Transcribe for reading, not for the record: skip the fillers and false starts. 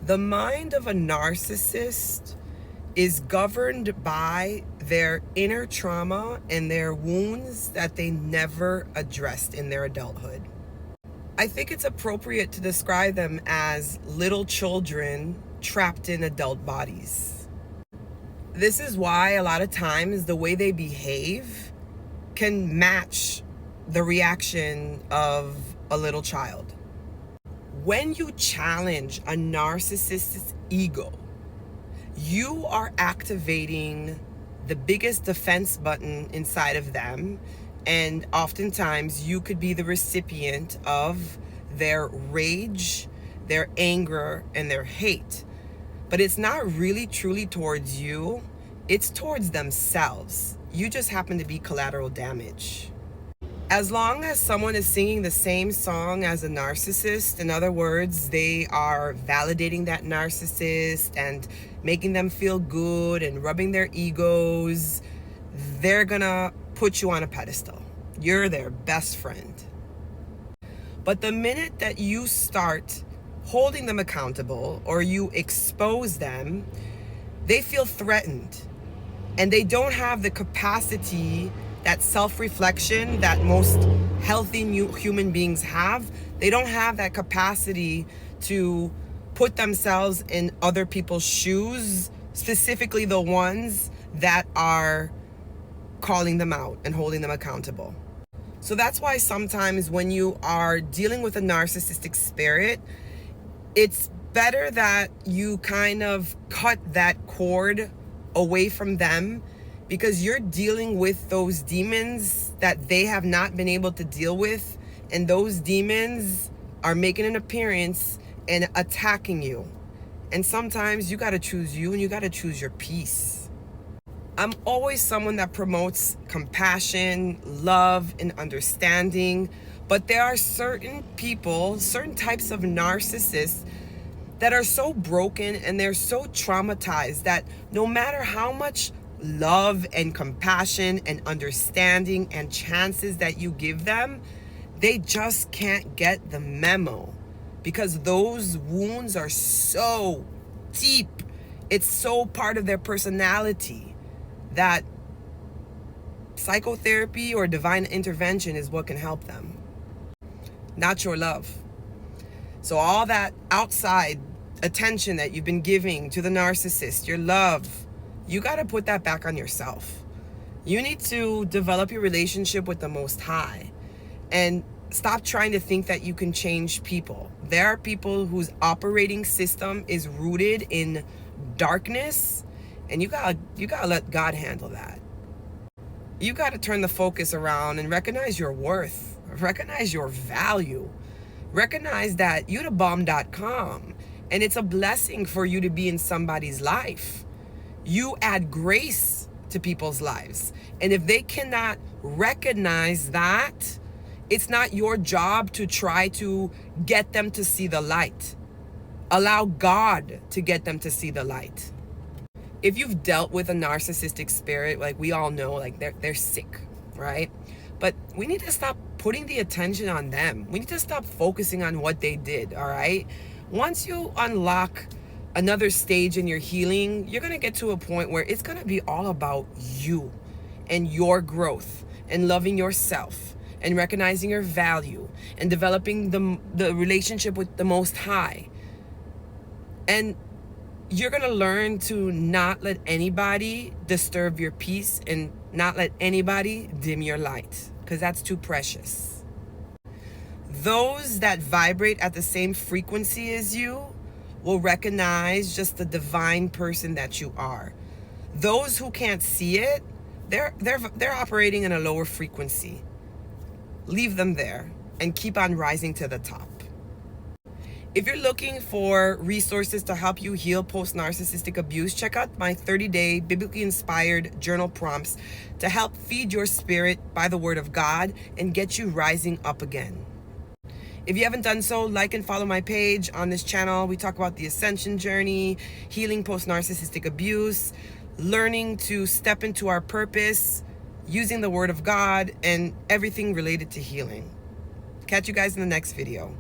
The mind of a narcissist is governed by their inner trauma and their wounds that they never addressed in their adulthood. I think it's appropriate to describe them as little children trapped in adult bodies. This is why a lot of times the way they behave can match the reaction of a little child. When you challenge a narcissist's ego, you are activating the biggest defense button inside of them, and oftentimes you could be the recipient of their rage, their anger, and their hate. But it's not really truly towards you, it's towards themselves. You just happen to be collateral damage. As long as someone is singing the same song as a narcissist, in other words, they are validating that narcissist and making them feel good and rubbing their egos, they're gonna put you on a pedestal. You're their best friend. But the minute that you start holding them accountable or you expose them, they feel threatened and they don't have the capacity, that self-reflection that most healthy new human beings have. They don't have that capacity to put themselves in other people's shoes, specifically the ones that are calling them out and holding them accountable. So that's why sometimes when you are dealing with a narcissistic spirit, it's better that you kind of cut that cord away from them, because you're dealing with those demons that they have not been able to deal with, and those demons are making an appearance and attacking you. And sometimes you got to choose you, and you got to choose your peace. I'm always someone that promotes compassion, love, and understanding, but there are certain people, certain types of narcissists that are so broken and they're so traumatized that no matter how much love and compassion and understanding and chances that you give them, they just can't get the memo, because those wounds are so deep. It's so part of their personality that psychotherapy or divine intervention is what can help them, not your love. So all that outside attention that you've been giving to the narcissist, your love, you got to put that back on yourself. You need to develop your relationship with the Most High and stop trying to think that you can change people. There are people whose operating system is rooted in darkness, and you gotta let God handle that. You got to turn the focus around and recognize your worth, recognize your value, recognize that you're the bomb.com, and it's a blessing for you to be in somebody's life. You add grace to people's lives. And if they cannot recognize that, it's not your job to try to get them to see the light. Allow God to get them to see the light. If you've dealt with a narcissistic spirit, like we all know, like they're sick, right? But we need to stop putting the attention on them. We need to stop focusing on what they did, all right? Once you unlock another stage in your healing, you're going to get to a point where it's going to be all about you and your growth and loving yourself and recognizing your value and developing the relationship with the Most High. And you're going to learn to not let anybody disturb your peace and not let anybody dim your light, because that's too precious. Those that vibrate at the same frequency as you will recognize just the divine person that you are. Those who can't see it, they're operating in a lower frequency. Leave them there and keep on rising to the top. If you're looking for resources to help you heal post-narcissistic abuse, check out my 30-day biblically inspired journal prompts to help feed your spirit by the word of God and get you rising up again. If you haven't done so, like and follow my page on this channel. We talk about the ascension journey, healing post-narcissistic abuse, learning to step into our purpose, using the word of God, and everything related to healing. Catch you guys in the next video.